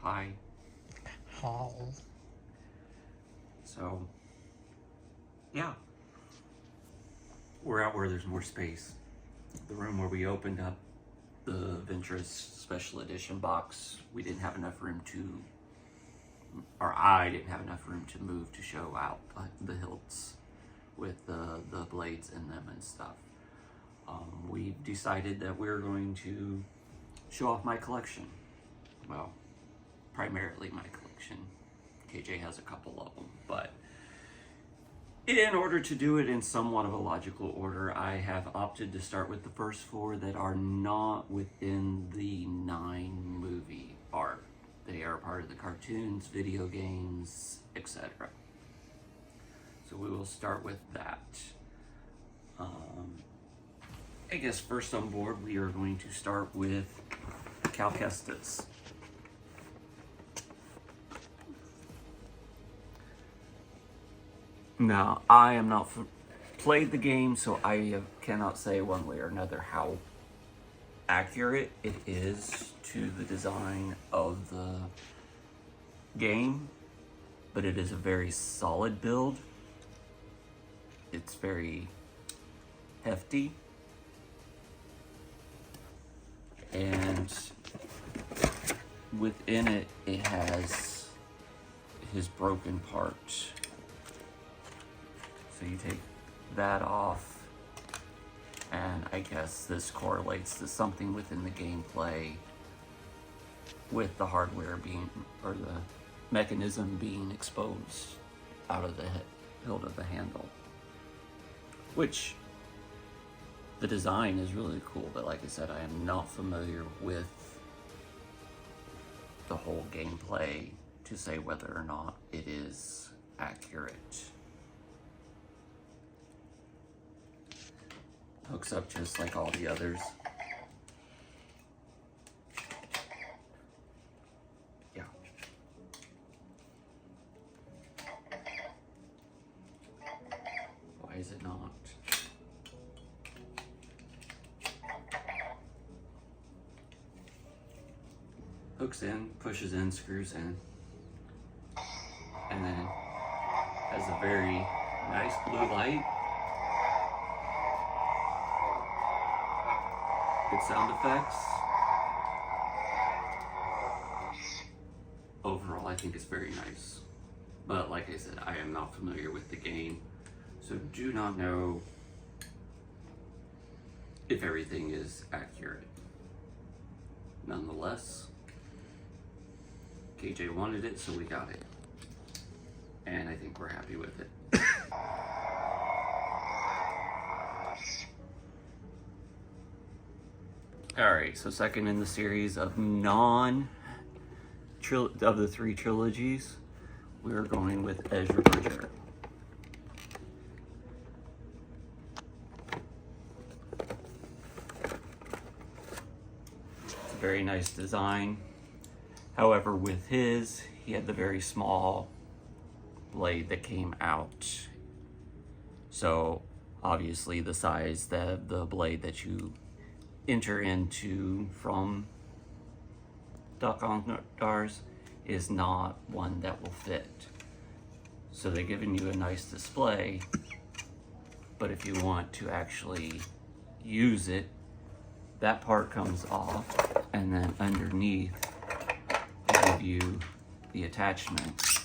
Hi. How? So, yeah. We're out where there's more space. The room where we opened up the Ventress Special Edition box, we didn't have enough room to, or I didn't have enough room to move to show out the hilts with the blades in them and stuff. We decided that we're going to show off my collection. Well, primarily my collection. KJ has a couple of them, but in order to do it in somewhat of a logical order, I have opted to start with the first 4 that are not within the 9 movie arc. They are part of the cartoons, video games, etc. So we will start with that. I guess first on board, we are going to start with Cal Kestis. Now, I am not played the game, so I cannot say one way or another how accurate it is to the design of the game, but it is a very solid build. It's very hefty, and within it, it has his broken part. So you take that off, and I guess this correlates to something within the gameplay with the hardware being, or the mechanism being exposed out of the hilt of the handle. Which, the design is really cool, but like I said, I am not familiar with the whole gameplay to say whether or not it is accurate. Hooks up just like all the others. Yeah. Why is it not? Hooks in, pushes in, screws in, and then has a very nice blue light. Good sound effects. Overall, I think it's very nice. But like I said, I am not familiar with the game, so do not know if everything is accurate. Nonetheless, KJ wanted it, so we got it. And I think we're happy with it. Alright, so second in the series of of the 3 trilogies, we're going with Ezra Bridger. It's a very nice design. However, with his, he had the very small blade that came out. So, obviously the size that the blade that you enter into from Duck on Stars is not one that will fit. So they're giving you a nice display, but if you want to actually use it, that part comes off, and then underneath they give you the attachment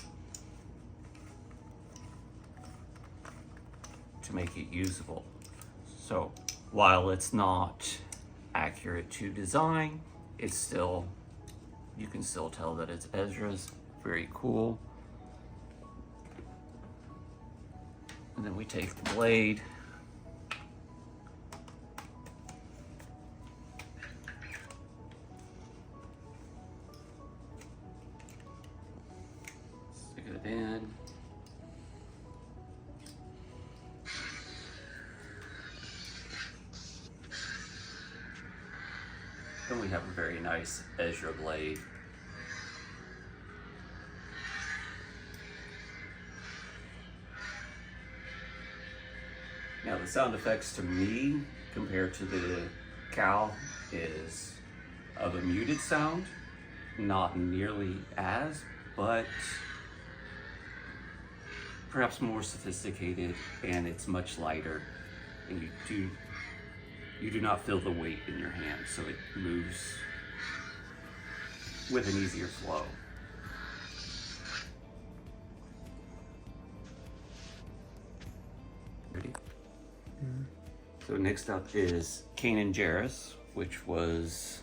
to make it usable. So while it's not accurate to design, it's still, you can still tell that it's Ezra's. Very cool. And then we take the blade, stick it in. Then we have a very nice Ezra blade. Now the sound effects to me, compared to the Cal, is of a muted sound. not nearly as, but perhaps more sophisticated, and it's much lighter, and you do not feel the weight in your hand, so it moves with an easier flow. Ready? Mm-hmm. So next up is Kanan Jarrus, which was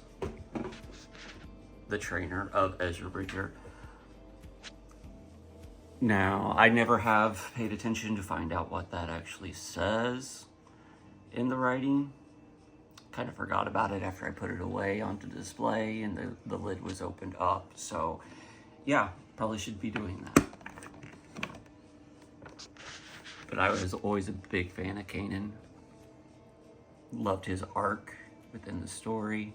the trainer of Ezra Bridger. Now, I never have paid attention to find out what that actually says in the writing. Kind of forgot about it after I put it away onto display and the lid was opened up. So, yeah, probably should be doing that. But I was always a big fan of Kanan. Loved his arc within the story.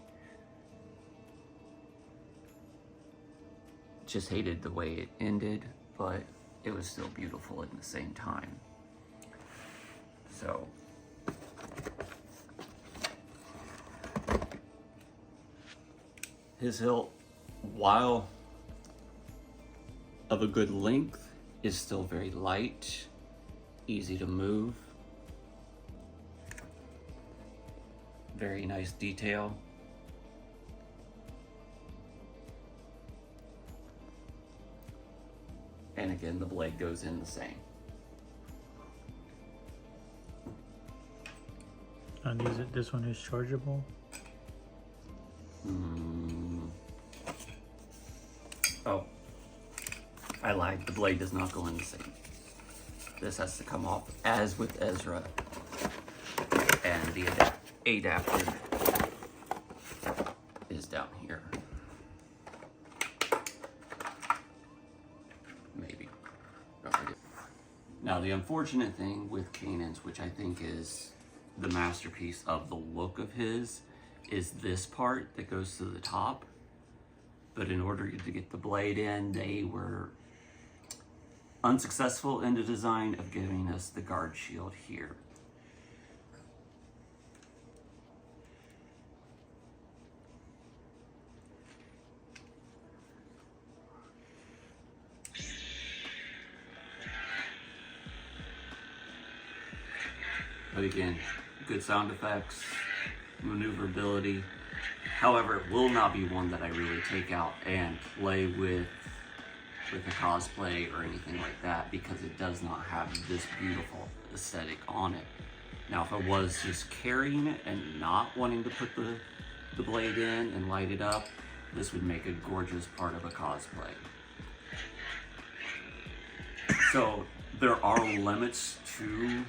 Just hated the way it ended, but it was still beautiful at the same time. So, his hilt, while of a good length, is still very light, easy to move. Very nice detail. And again, the blade goes in the same. And this one is chargeable? Oh, I lied. The blade does not go in the same. This has to come off as with Ezra. And the adapter is down here. Maybe. Now, the unfortunate thing with Kanan's, which I think is the masterpiece of the look of his, is this part that goes to the top. But in order to get the blade in, they were unsuccessful in the design of giving us the guard shield here. But again, good sound effects, maneuverability. However, it will not be one that I really take out and play with a cosplay or anything like that, because it does not have this beautiful aesthetic on it. Now, if I was just carrying it and not wanting to put the blade in and light it up, this would make a gorgeous part of a cosplay. So there are limits to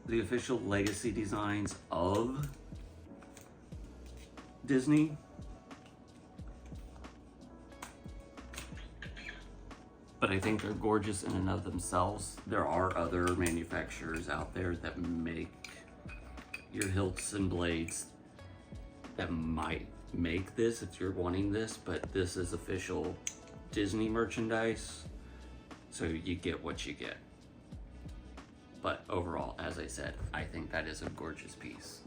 the official legacy designs of Disney. But I think they're gorgeous in and of themselves. There are other manufacturers out there that make your hilts and blades that might make this if you're wanting this, but this is official Disney merchandise, so you get what you get. But overall, as I said, I think that is a gorgeous piece.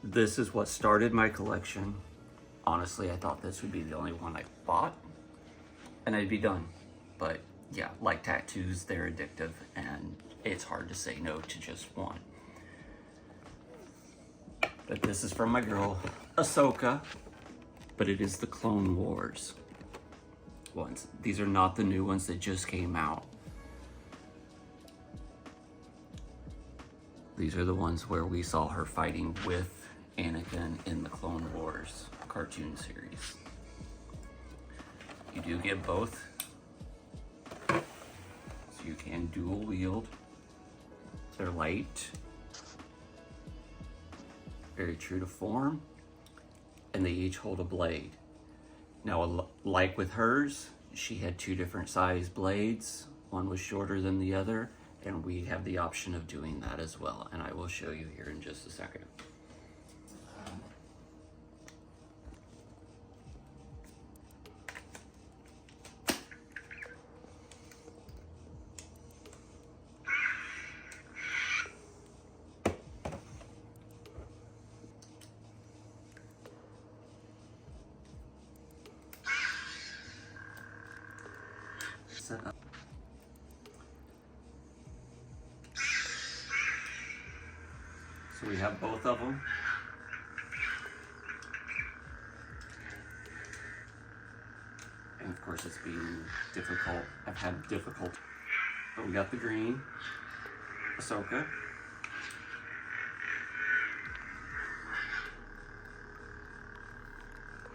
This is what started my collection. Honestly, I thought this would be the only one I bought and I'd be done. But yeah, like tattoos, they're addictive and it's hard to say no to just one. But this is from my girl, Ahsoka, but it is the Clone Wars ones. These are not the new ones that just came out. These are the ones where we saw her fighting with Anakin in the Clone Wars cartoon series. You do get both, so you can dual wield. They're light, very true to form, and they each hold a blade. Now, like with hers, she had two different size blades. One was shorter than the other, and we have the option of doing that as well, and I will show you here in just a second. So we have both of them. And of course it's being difficult. I've had difficulty. But we got the green Ahsoka.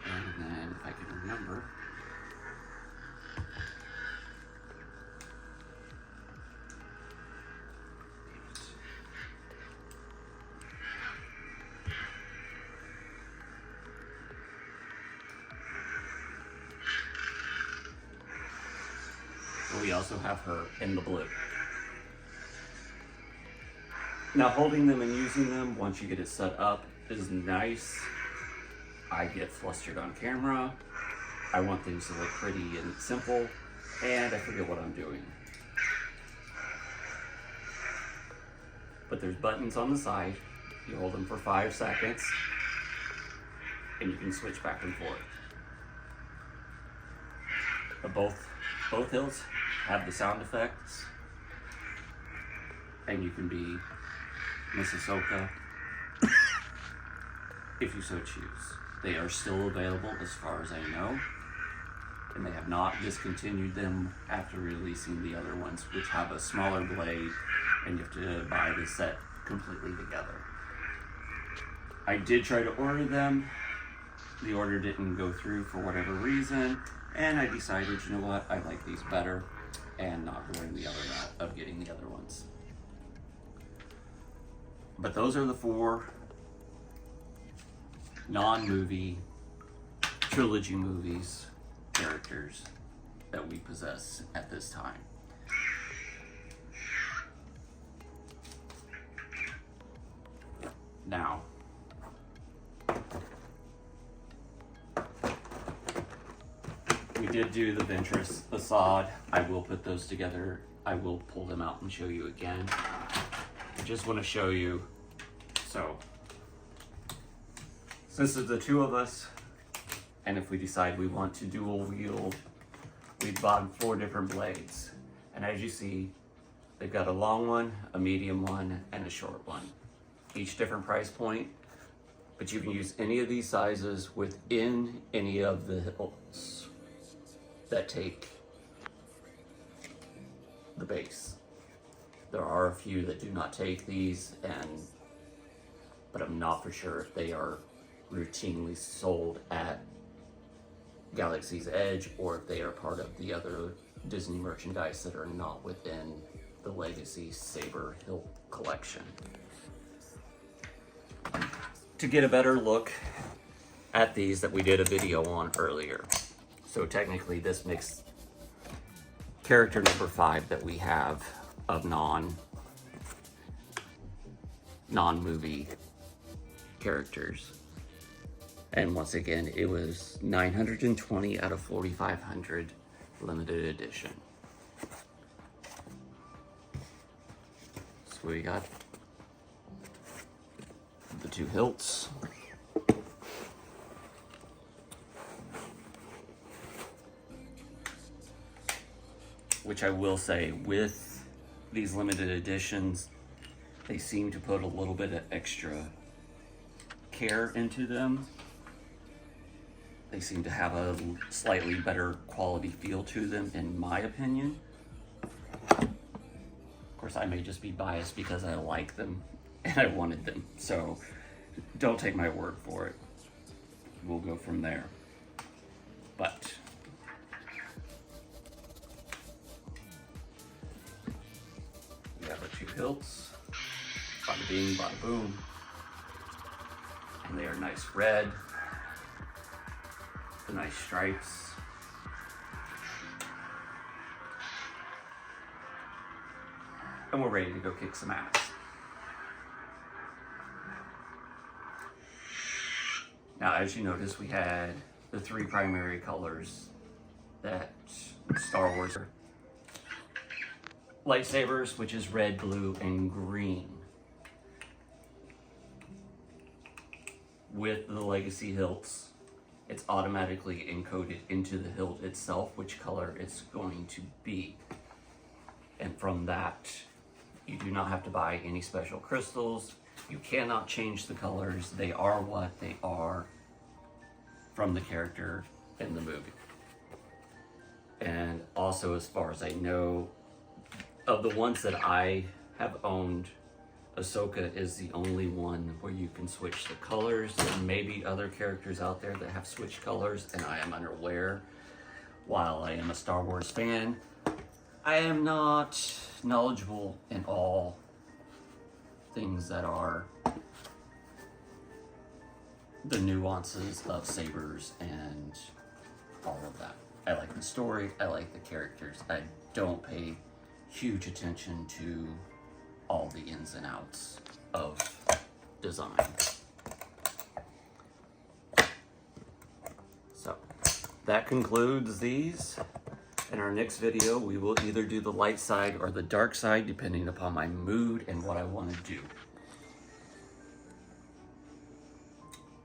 And then if I can remember, we also have her in the blue. Now holding them and using them once you get it set up is nice. I get flustered on camera. I want things to look pretty and simple, and I forget what I'm doing. But there's buttons on the side. You hold them for 5 seconds, and you can switch back and forth. But both hilts have the sound effects, and you can be Miss Ahsoka if you so choose. They are still available as far as I know, and they have not discontinued them after releasing the other ones, which have a smaller blade, and you have to buy the set completely together. I did try to order them. The order didn't go through for whatever reason, and I decided, you know what, I like these better, and not going the other route of getting the other ones. But those are the 4 non-movie trilogy movies characters that we possess at this time. Now, we did do the Ventress Assad. I will put those together. I will pull them out and show you again. I just want to show you. So, this is the 2 of us, and if we decide we want to dual wield, we've bought 4 different blades. And as you see, they've got a long one, a medium one, and a short one. Each different price point, but you can use any of these sizes within any of the hilts that take the base. There are a few that do not take these, but I'm not for sure if they are routinely sold at Galaxy's Edge or if they are part of the other Disney merchandise that are not within the Legacy Saber Hilt collection. To get a better look at these that we did a video on earlier. So technically this makes character number 5 that we have of non-movie characters. And once again, it was 920 out of 4,500 limited edition. So we got the 2 hilts. Which I will say, with these limited editions, they seem to put a little bit of extra care into them. They seem to have a slightly better quality feel to them, in my opinion. Of course, I may just be biased because I like them and I wanted them, so don't take my word for it. We'll go from there. But we have our 2 hilts. Bada bing, bada boom. And they are nice red. The nice stripes. And we're ready to go kick some ass. Now, as you notice, we had the 3 primary colors that Star Wars are. Lightsabers, which is red, blue, and green. With the Legacy hilts, it's automatically encoded into the hilt itself which color it's going to be. And from that, you do not have to buy any special crystals. You cannot change the colors. They are what they are from the character in the movie. And also, as far as I know, of the ones that I have owned, Ahsoka is the only one where you can switch the colors. There may be other characters out there that have switched colors, and I am unaware. While I am a Star Wars fan, I am not knowledgeable in all things that are the nuances of sabers and all of that. I like the story, I like the characters. I don't pay huge attention to all the ins and outs of design. So that concludes these. In our next video, we will either do the light side or the dark side, depending upon my mood and what I want to do.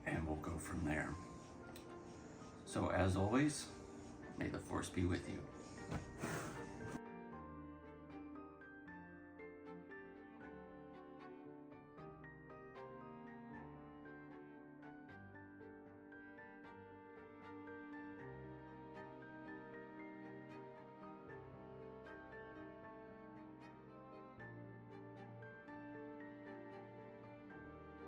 And we'll go from there. So as always, may the Force be with you.